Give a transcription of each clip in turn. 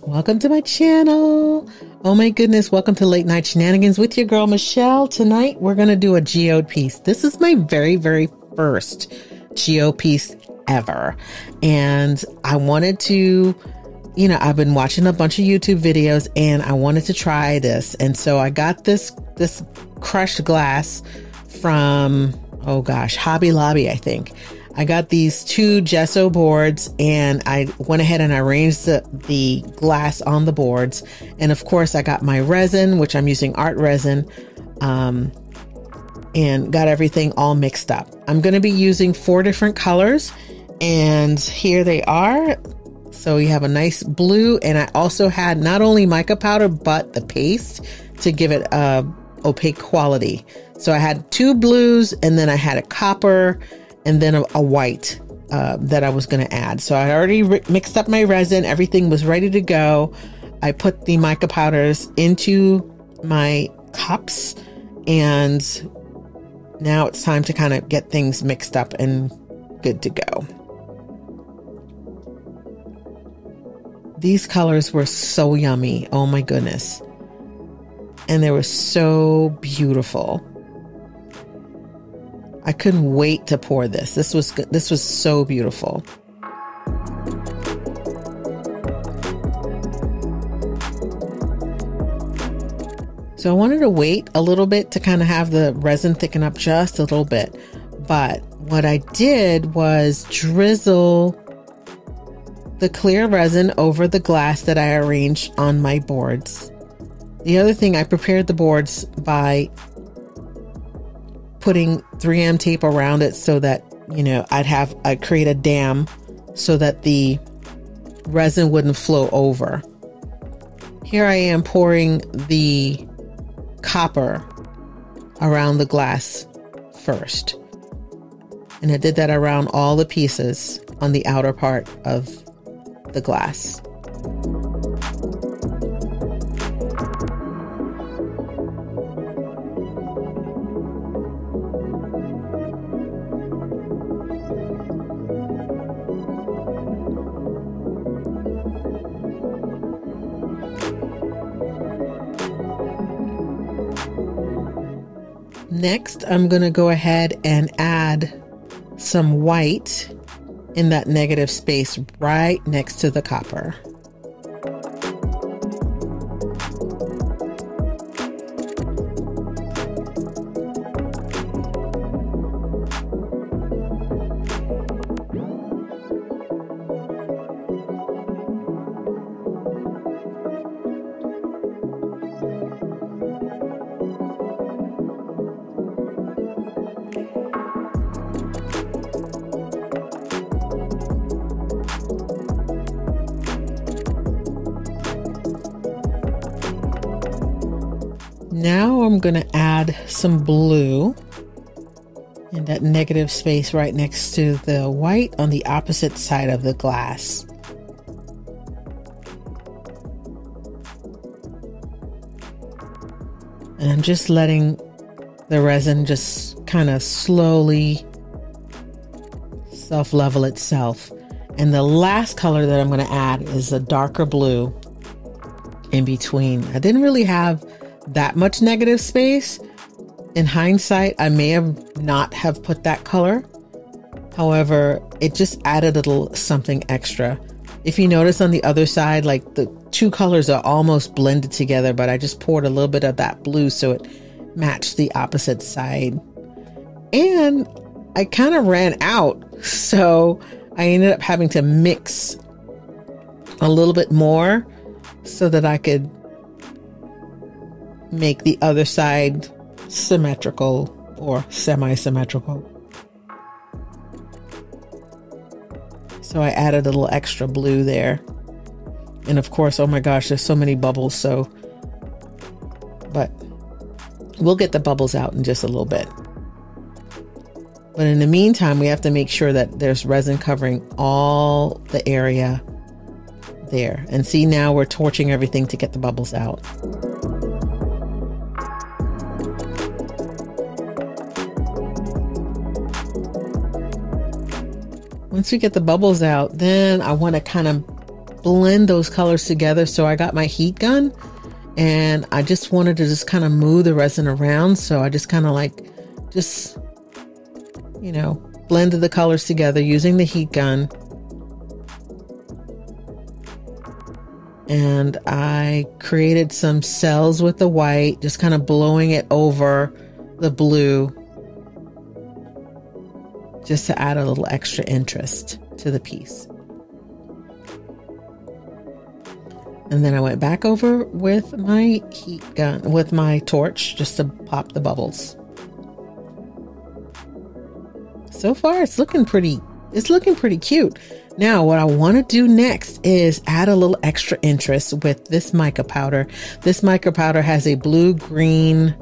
Welcome to my channel. Oh my goodness, welcome to Late Night Shenanigans with your girl Michelle. Tonight we're going to do a geode piece. This is my very first geode piece ever. And I wanted to, I've been watching a bunch of YouTube videos and I wanted to try this. And so I got this crushed glass from, Hobby Lobby, I think. I got these 2 gesso boards and I went ahead and I arranged the glass on the boards. And of course I got my resin, which I'm using art resin, and got everything all mixed up. I'm going to be using 4 different colors and here they are. So you have a nice blue, and I also had not only mica powder, but the paste to give it a opaque quality. So I had 2 blues and then I had a copper and then a white that I was going to add. So I already mixed up my resin. Everything was ready to go. I put the mica powders into my cups, and now it's time to kind of get things mixed up and good to go. These colors were so yummy. Oh my goodness. And they were so beautiful. I couldn't wait to pour this. This was so beautiful. So I wanted to wait a little bit to kind of have the resin thicken up just a little bit. But what I did was drizzle the clear resin over the glass that I arranged on my boards. The other thing, I prepared the boards by putting 3M tape around it so that, I'd create a dam so that the resin wouldn't flow over. Here I am pouring the copper around the glass first. And I did that around all the pieces on the outer part of the glass. Next, I'm going to go ahead and add some white in that negative space right next to the copper. Now I'm going to add some blue in that negative space right next to the white on the opposite side of the glass. And I'm just letting the resin just kind of slowly self-level itself. And the last color that I'm going to add is a darker blue in between. I didn't really have that much negative space. In hindsight, I may have not have put that color. However, it just added a little something extra. If you notice on the other side, like the 2 colors are almost blended together, but I just poured a little bit of that blue so it matched the opposite side. And I kind of ran out, so I ended up having to mix a little bit more so that I could make the other side symmetrical or semi-symmetrical. So I added a little extra blue there. And of course, oh my gosh, there's so many bubbles. But we'll get the bubbles out in just a little bit. But in the meantime, we have to make sure that there's resin covering all the area there. And see, now we're torching everything to get the bubbles out. Once we get the bubbles out, then I want to kind of blend those colors together. So I got my heat gun and I just wanted to just kind of move the resin around. So I just kind of like, just, you know, blended the colors together using the heat gun. And I created some cells with the white, just kind of blowing it over the blue, just to add a little extra interest to the piece. And then I went back over with my heat gun, with my torch, just to pop the bubbles. So far, it's looking pretty cute. Now, what I want to do next is add a little extra interest with this mica powder. This mica powder has a blue-green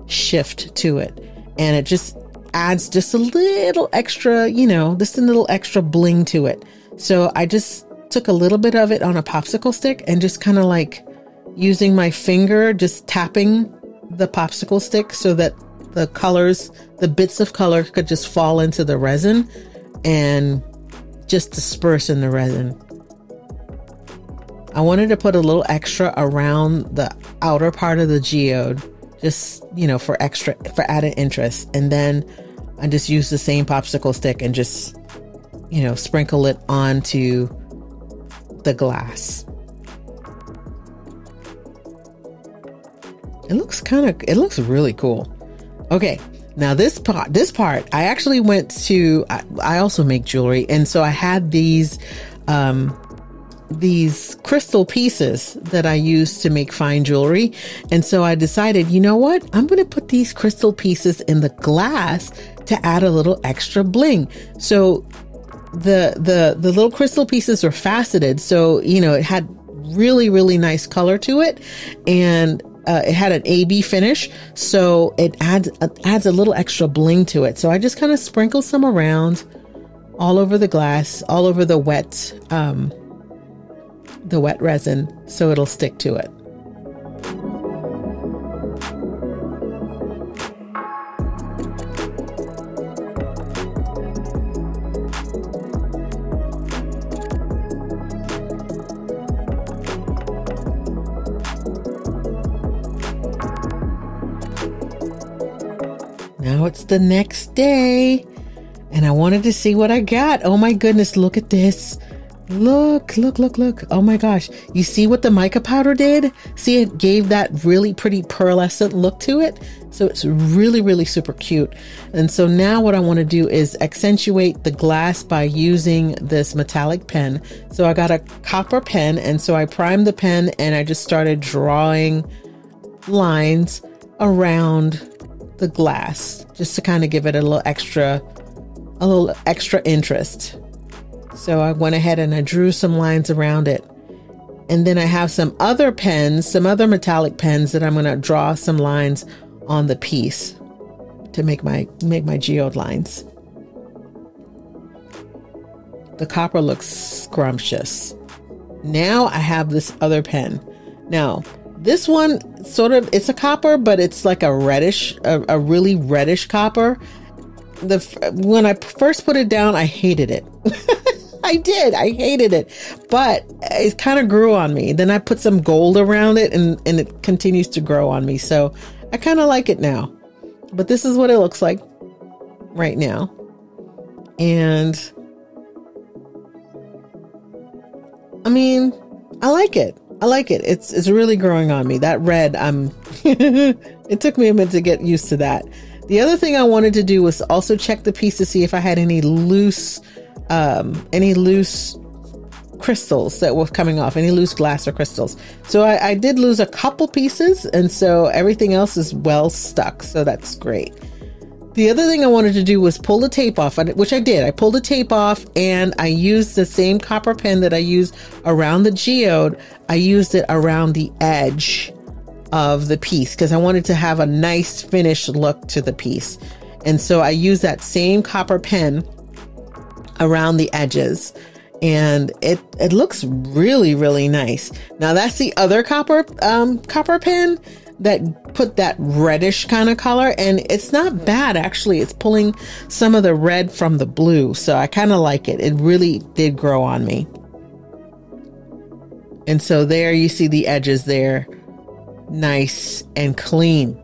shift to it, and it just adds just a little extra, you know, just a little extra bling to it. So I just took a little bit of it on a popsicle stick and just kind of like using my finger, just tapping the popsicle stick so that the colors, the bits of color could just fall into the resin and just disperse in the resin. I wanted to put a little extra around the outer part of the geode, just, you know, for added interest. And then I just use the same popsicle stick and just, you know, sprinkle it onto the glass. It looks really cool. Okay. Now this part, I actually went to, I also make jewelry. And so I had these crystal pieces that I use to make fine jewelry. And so I decided, you know what? I'm going to put these crystal pieces in the glass to add a little extra bling. So the little crystal pieces are faceted. So, you know, it had really, really nice color to it. And it had an AB finish, so it adds a little extra bling to it. So I just kind of sprinkle some around all over the glass, all over the wet resin, so it'll stick to it. Now it's the next day and I wanted to see what I got. Oh my goodness, look at this. Look. Oh my gosh. You see what the mica powder did? See, it gave that really pretty pearlescent look to it. So it's really, really super cute. And so now what I want to do is accentuate the glass by using this metallic pen. So I got a copper pen, and so I primed the pen and I just started drawing lines around the glass just to kind of give it a little extra interest. So I went ahead and I drew some lines around it. And then I have some other pens, some other metallic pens that I'm going to draw some lines on the piece to make my geode lines. The copper looks scrumptious. Now I have this other pen. Now, this one it's a copper, but it's like a reddish, a really reddish copper. When I first put it down, I hated it. I hated it, but it kind of grew on me. Then I put some gold around it and it continues to grow on me. So I kind of like it now, but this is what it looks like right now. And I mean, I like it. It's really growing on me. That red, it took me a minute to get used to that. The other thing I wanted to do was also check the piece to see if I had any loose crystals that were coming off, any loose glass or crystals. So I did lose a couple pieces, and so everything else is well stuck. So that's great. The other thing I wanted to do was pull the tape off, which I did. I pulled the tape off and I used the same copper pen that I used around the geode. I used it around the edge of the piece because I wanted to have a nice finished look to the piece. And so I used that same copper pen around the edges, and it looks really, really nice. Now that's the other copper pen that put that reddish kind of color, and it's not bad actually. It's pulling some of the red from the blue, so I kind of like it. It really did grow on me. And so there you see the edges there, nice and clean.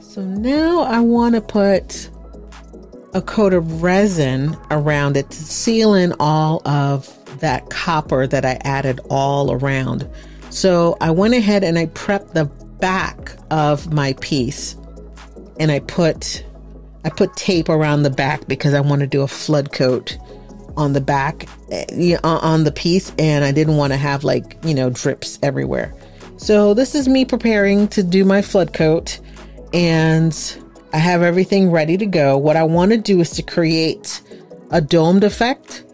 So now I want to put a coat of resin around it to seal in all of that copper that I added all around. So I went ahead and I prepped the back of my piece, and I put tape around the back because I want to do a flood coat on the back, on the piece, and I didn't want to have drips everywhere. So this is me preparing to do my flood coat, and I have everything ready to go. What I want to do is to create a domed effect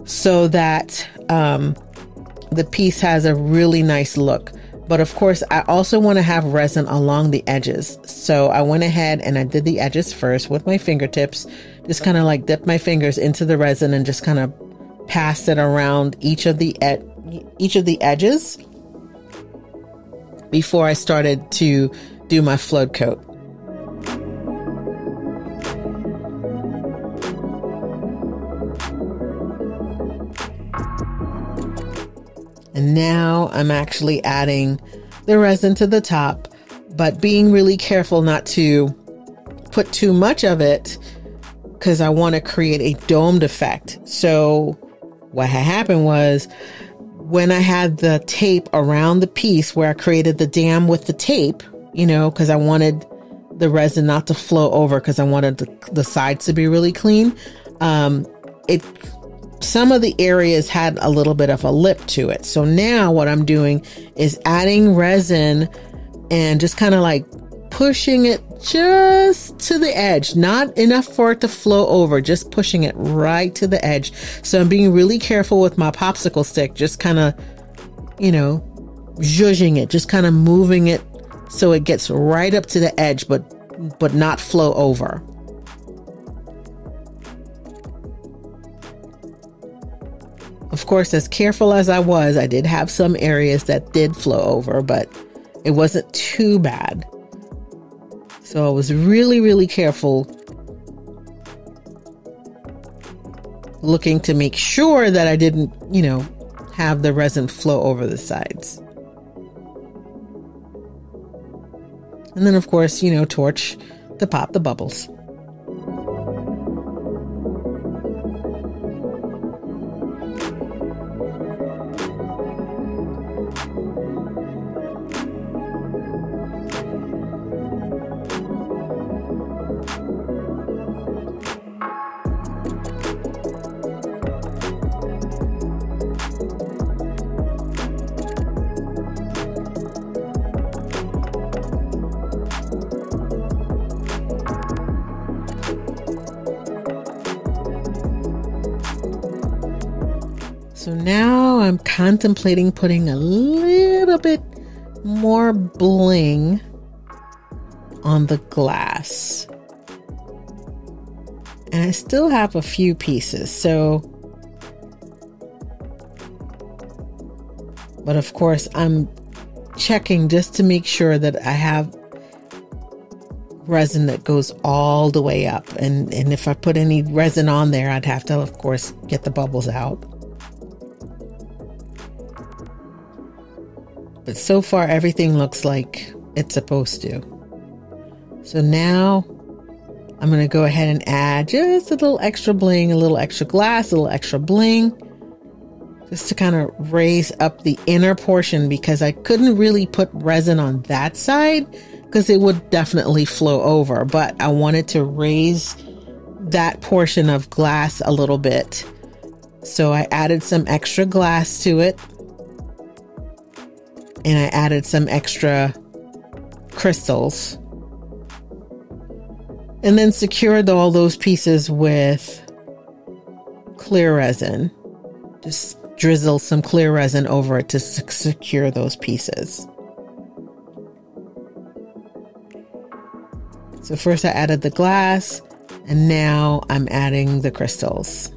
so that the piece has a really nice look. But of course, I also want to have resin along the edges. So I went ahead and I did the edges first with my fingertips, just kind of like dip my fingers into the resin and just kind of pass it around each of the edges before I started to do my flood coat. And now I'm actually adding the resin to the top, but being really careful not to put too much of it because I want to create a domed effect. So what had happened was when I had the tape around the piece where I created the dam with the tape, because I wanted the resin not to flow over because I wanted the sides to be really clean. Some of the areas had a little bit of a lip to it. So now what I'm doing is adding resin and just kind of like pushing it just to the edge, not enough for it to flow over, just pushing it right to the edge. So I'm being really careful with my popsicle stick, just kind of, zhuzhing it, just kind of moving it so it gets right up to the edge, but not flow over. Of course, as careful as I was, I did have some areas that did flow over, but it wasn't too bad. So I was really, really careful, looking to make sure that I didn't, have the resin flow over the sides. And then, of course, torch to pop the bubbles. So now I'm contemplating putting a little bit more bling on the glass. And I still have a few pieces, but of course I'm checking just to make sure that I have resin that goes all the way up. And if I put any resin on there, I'd have to, of course, get the bubbles out. But so far, everything looks like it's supposed to. So now I'm going to go ahead and add just a little extra bling, a little extra glass, a little extra bling, just to kind of raise up the inner portion, because I couldn't really put resin on that side because it would definitely flow over. But I wanted to raise that portion of glass a little bit. So I added some extra glass to it. And I added some extra crystals. And then secured all those pieces with clear resin. Just drizzle some clear resin over it to secure those pieces. So first I added the glass, And now I'm adding the crystals.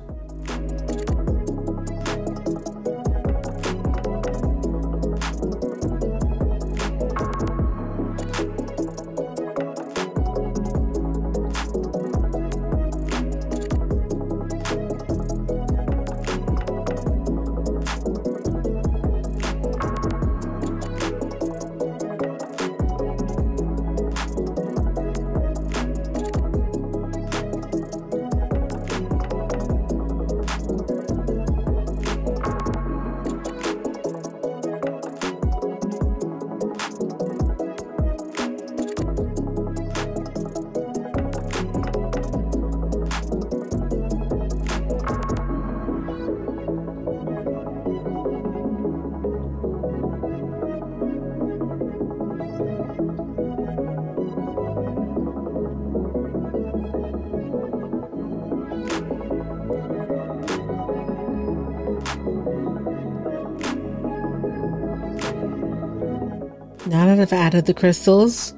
Now that I've added the crystals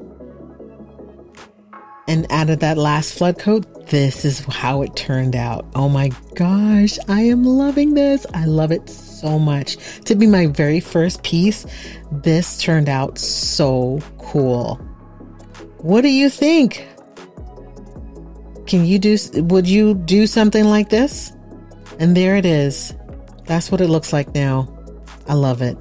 and added that last flood coat, this is how it turned out. Oh my gosh, I am loving this. I love it so much. To be my very first piece, this turned out so cool. What do you think? Would you do something like this? And there it is. That's what it looks like now. I love it.